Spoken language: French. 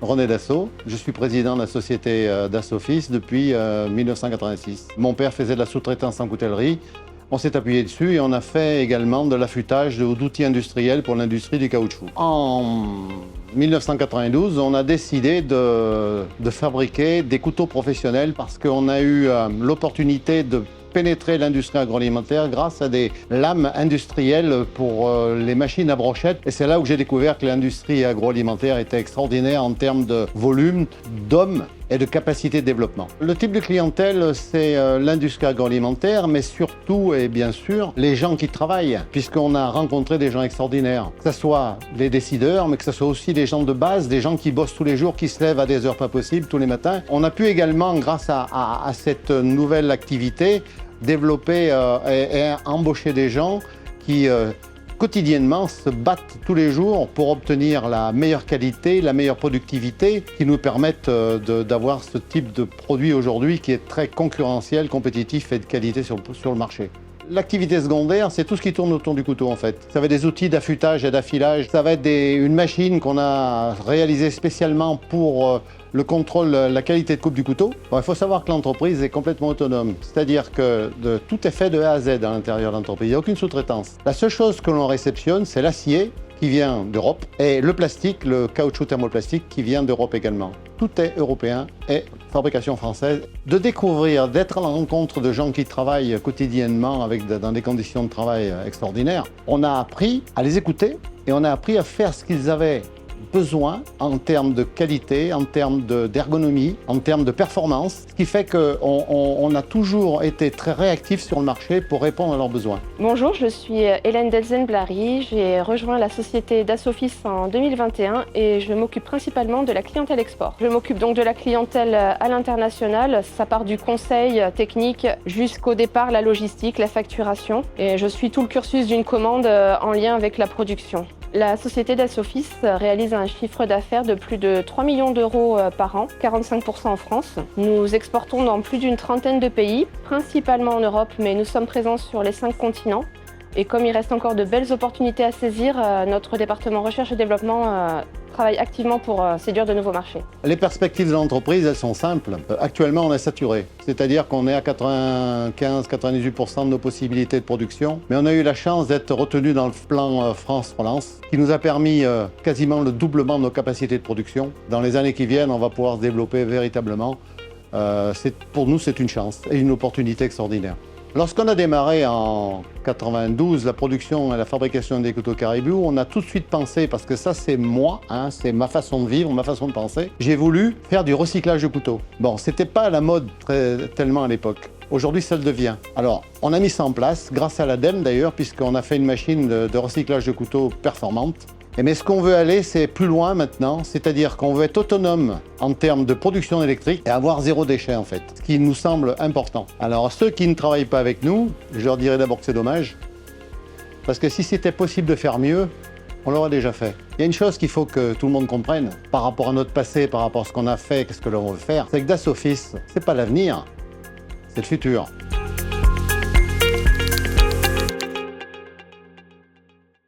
René Dassault. Je suis président de la société Dassault-Fils depuis 1986. Mon père faisait de la sous-traitance en coutellerie. On s'est appuyé dessus et on a fait également de l'affûtage d'outils industriels pour l'industrie du caoutchouc. En 1992, on a décidé de fabriquer des couteaux professionnels parce qu'on a eu l'opportunité de pénétrer l'industrie agroalimentaire grâce à des lames industrielles pour les machines à brochettes. Et c'est là où j'ai découvert que l'industrie agroalimentaire était extraordinaire en termes de volume, d'hommes et de capacité de développement. Le type de clientèle, c'est l'industrie agroalimentaire, mais surtout et bien sûr les gens qui travaillent, puisqu'on a rencontré des gens extraordinaires. Que ce soit les décideurs, mais que ce soit aussi des gens de base, des gens qui bossent tous les jours, qui se lèvent à des heures pas possibles tous les matins. On a pu également, grâce à cette nouvelle activité, développer et embaucher des gens qui quotidiennement se battent tous les jours pour obtenir la meilleure qualité, la meilleure productivité qui nous permettent d'avoir ce type de produit aujourd'hui qui est très concurrentiel, compétitif et de qualité sur le marché. L'activité secondaire, c'est tout ce qui tourne autour du couteau en fait. Ça va être des outils d'affûtage et d'affilage, ça va être une machine qu'on a réalisée spécialement pour le contrôle, la qualité de coupe du couteau. Bon, il faut savoir que l'entreprise est complètement autonome, c'est-à-dire que tout est fait de A à Z à l'intérieur de l'entreprise, il n'y a aucune sous-traitance. La seule chose que l'on réceptionne, c'est l'acier qui vient d'Europe et le plastique, le caoutchouc thermoplastique qui vient d'Europe également. Tout est européen et fabrication française. De découvrir, d'être à la rencontre de gens qui travaillent quotidiennement dans des conditions de travail extraordinaires, on a appris à les écouter et on a appris à faire ce qu'ils avaient besoin en termes de qualité, en termes d'ergonomie, en termes de performance, ce qui fait qu'on a toujours été très réactifs sur le marché pour répondre à leurs besoins. Bonjour, je suis Hélène Delzen-Blary, j'ai rejoint la société Dassault-Fils en 2021 et je m'occupe principalement de la clientèle export. Je m'occupe donc de la clientèle à l'international, ça part du conseil technique jusqu'au départ, la logistique, la facturation et je suis tout le cursus d'une commande en lien avec la production. La société Dassault-Fils réalise un chiffre d'affaires de plus de 3 millions d'euros par an, 45% en France. Nous exportons dans plus d'une trentaine de pays, principalement en Europe, mais nous sommes présents sur les 5 continents. Et comme il reste encore de belles opportunités à saisir, notre département recherche et développement travaille activement pour séduire de nouveaux marchés. Les perspectives de l'entreprise, elles sont simples. Actuellement, on est saturé, c'est-à-dire qu'on est à 95-98% de nos possibilités de production. Mais on a eu la chance d'être retenu dans le plan France Relance, qui nous a permis quasiment le doublement de nos capacités de production. Dans les années qui viennent, on va pouvoir se développer véritablement. Pour nous, c'est une chance et une opportunité extraordinaire. Lorsqu'on a démarré en 92 la production et la fabrication des couteaux caribou, on a tout de suite pensé, parce que ça c'est moi, c'est ma façon de vivre, ma façon de penser, j'ai voulu faire du recyclage de couteaux. Bon, c'était pas à la mode tellement à l'époque. Aujourd'hui, ça le devient. Alors, on a mis ça en place, grâce à l'ADEME d'ailleurs, puisqu'on a fait une machine de recyclage de couteaux performante. Mais ce qu'on veut aller, c'est plus loin maintenant, c'est-à-dire qu'on veut être autonome en termes de production électrique et avoir zéro déchet en fait, ce qui nous semble important. Alors ceux qui ne travaillent pas avec nous, je leur dirais d'abord que c'est dommage, parce que si c'était possible de faire mieux, on l'aurait déjà fait. Il y a une chose qu'il faut que tout le monde comprenne, par rapport à notre passé, par rapport à ce qu'on a fait, qu'est-ce que l'on veut faire, c'est que Dassault-Fils, c'est pas l'avenir, c'est le futur.